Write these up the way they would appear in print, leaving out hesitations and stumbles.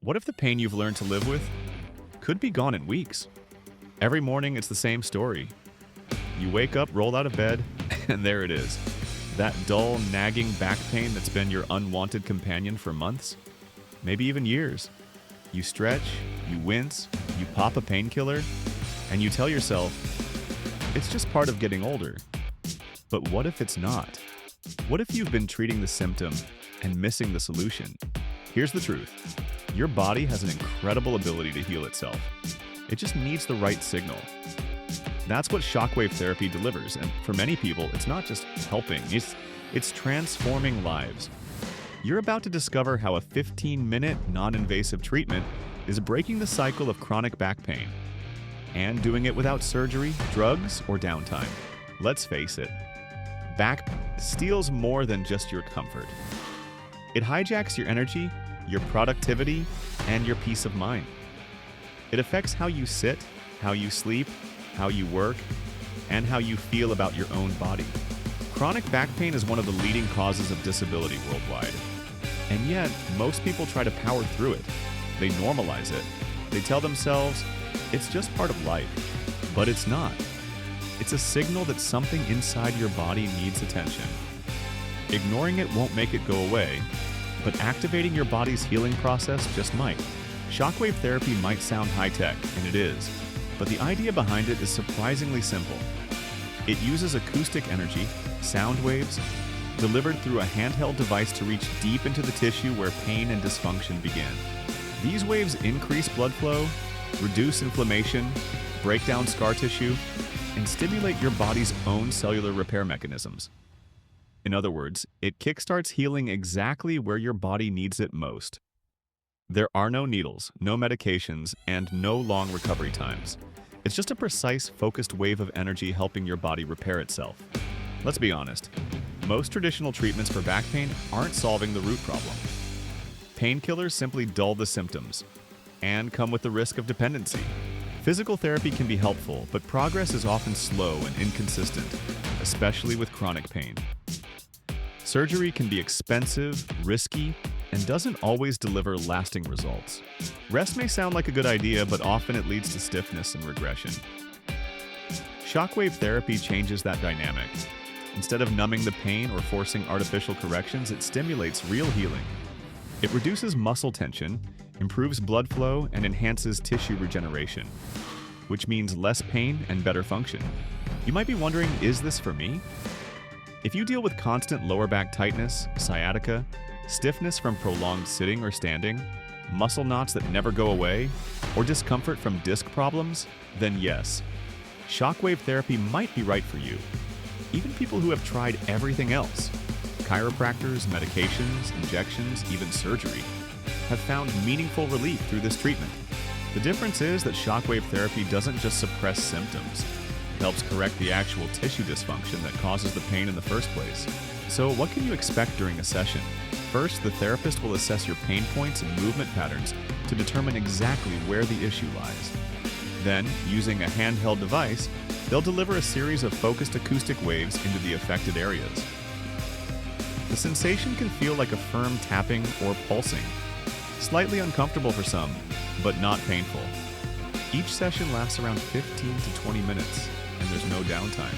What if the pain you've learned to live with could be gone in weeks? Every morning, it's the same story. You wake up, roll out of bed, and there it is. That dull, nagging back pain that's been your unwanted companion for months, maybe even years. You stretch, you wince, you pop a painkiller, and you tell yourself, it's just part of getting older. But what if it's not? What if you've been treating the symptom and missing the solution? Here's the truth. Your body has an incredible ability to heal itself. It just needs the right signal. That's what shockwave therapy delivers, and for many people, it's not just helping, it's transforming lives. You're about to discover how a 15-minute non-invasive treatment is breaking the cycle of chronic back pain, and doing it without surgery, drugs, or downtime. Let's face it, back steals more than just your comfort. It hijacks your energy, your productivity, and your peace of mind. It affects how you sit, how you sleep, how you work, and how you feel about your own body. Chronic back pain is one of the leading causes of disability worldwide. And yet, most people try to power through it. They normalize it. They tell themselves, it's just part of life. But it's not. It's a signal that something inside your body needs attention. Ignoring it won't make it go away, but activating your body's healing process just might. Shockwave therapy might sound high-tech, and it is, but the idea behind it is surprisingly simple. It uses acoustic energy, sound waves, delivered through a handheld device to reach deep into the tissue where pain and dysfunction begin. These waves increase blood flow, reduce inflammation, break down scar tissue, and stimulate your body's own cellular repair mechanisms. In other words, it kickstarts healing exactly where your body needs it most. There are no needles, no medications, and no long recovery times. It's just a precise, focused wave of energy helping your body repair itself. Let's be honest, most traditional treatments for back pain aren't solving the root problem. Painkillers simply dull the symptoms and come with the risk of dependency. Physical therapy can be helpful, but progress is often slow and inconsistent, especially with chronic pain. Surgery can be expensive, risky, and doesn't always deliver lasting results. Rest may sound like a good idea, but often it leads to stiffness and regression. Shockwave therapy changes that dynamic. Instead of numbing the pain or forcing artificial corrections, it stimulates real healing. It reduces muscle tension, improves blood flow, and enhances tissue regeneration, which means less pain and better function. You might be wondering, is this for me? If you deal with constant lower back tightness, sciatica, stiffness from prolonged sitting or standing, muscle knots that never go away, or discomfort from disc problems, then yes, shockwave therapy might be right for you. Even people who have tried everything else, chiropractors, medications, injections, even surgery, have found meaningful relief through this treatment. The difference is that shockwave therapy doesn't just suppress symptoms. It helps correct the actual tissue dysfunction that causes the pain in the first place. So what can you expect during a session? First, the therapist will assess your pain points and movement patterns to determine exactly where the issue lies. Then, using a handheld device, they'll deliver a series of focused acoustic waves into the affected areas. The sensation can feel like a firm tapping or pulsing, slightly uncomfortable for some, but not painful. Each session lasts around 15 to 20 minutes, and there's no downtime.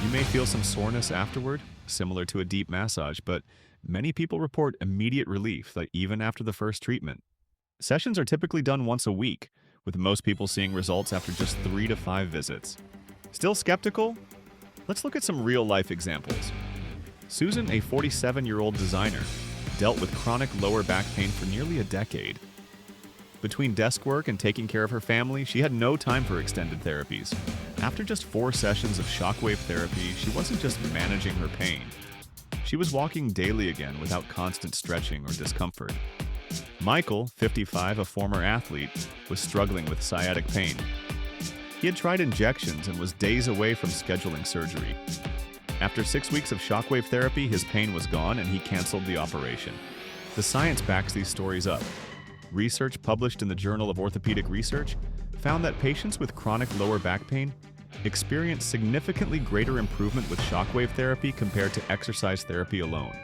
You may feel some soreness afterward, similar to a deep massage, but many people report immediate relief, like even after the first treatment. Sessions are typically done once a week, with most people seeing results after just 3 to 5 visits. Still skeptical? Let's look at some real-life examples. Susan, a 47-year-old designer, dealt with chronic lower back pain for nearly a decade. Between desk work and taking care of her family, she had no time for extended therapies. After just 4 sessions of shockwave therapy, she wasn't just managing her pain. She was walking daily again without constant stretching or discomfort. Michael, 55, a former athlete, was struggling with sciatic pain. He had tried injections and was days away from scheduling surgery. After 6 weeks of shockwave therapy, his pain was gone and he canceled the operation. The science backs these stories up. Research published in the Journal of Orthopedic Research found that patients with chronic lower back pain experience significantly greater improvement with shockwave therapy compared to exercise therapy alone.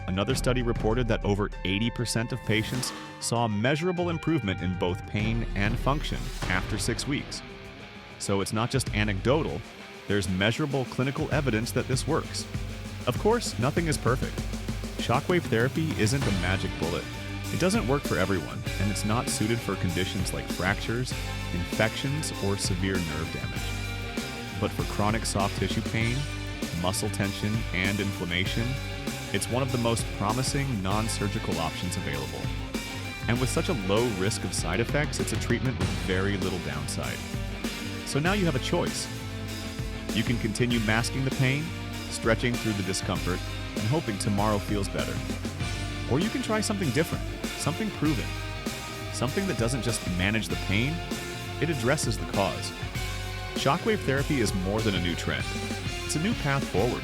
Another study reported that over 80% of patients saw measurable improvement in both pain and function after 6 weeks. So it's not just anecdotal, there's measurable clinical evidence that this works. Of course, nothing is perfect. Shockwave therapy isn't a magic bullet. It doesn't work for everyone, and it's not suited for conditions like fractures, infections, or severe nerve damage. But for chronic soft tissue pain, muscle tension, and inflammation, it's one of the most promising non-surgical options available. And with such a low risk of side effects, it's a treatment with very little downside. So now you have a choice. You can continue masking the pain, stretching through the discomfort, and hoping tomorrow feels better. Or you can try something different, something proven, something that doesn't just manage the pain, it addresses the cause. Shockwave therapy is more than a new trend. It's a new path forward,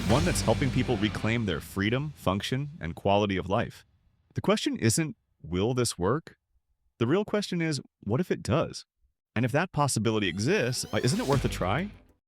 one that's helping people reclaim their freedom, function, and quality of life. The question isn't, will this work? The real question is, what if it does? And if that possibility exists, isn't it worth a try?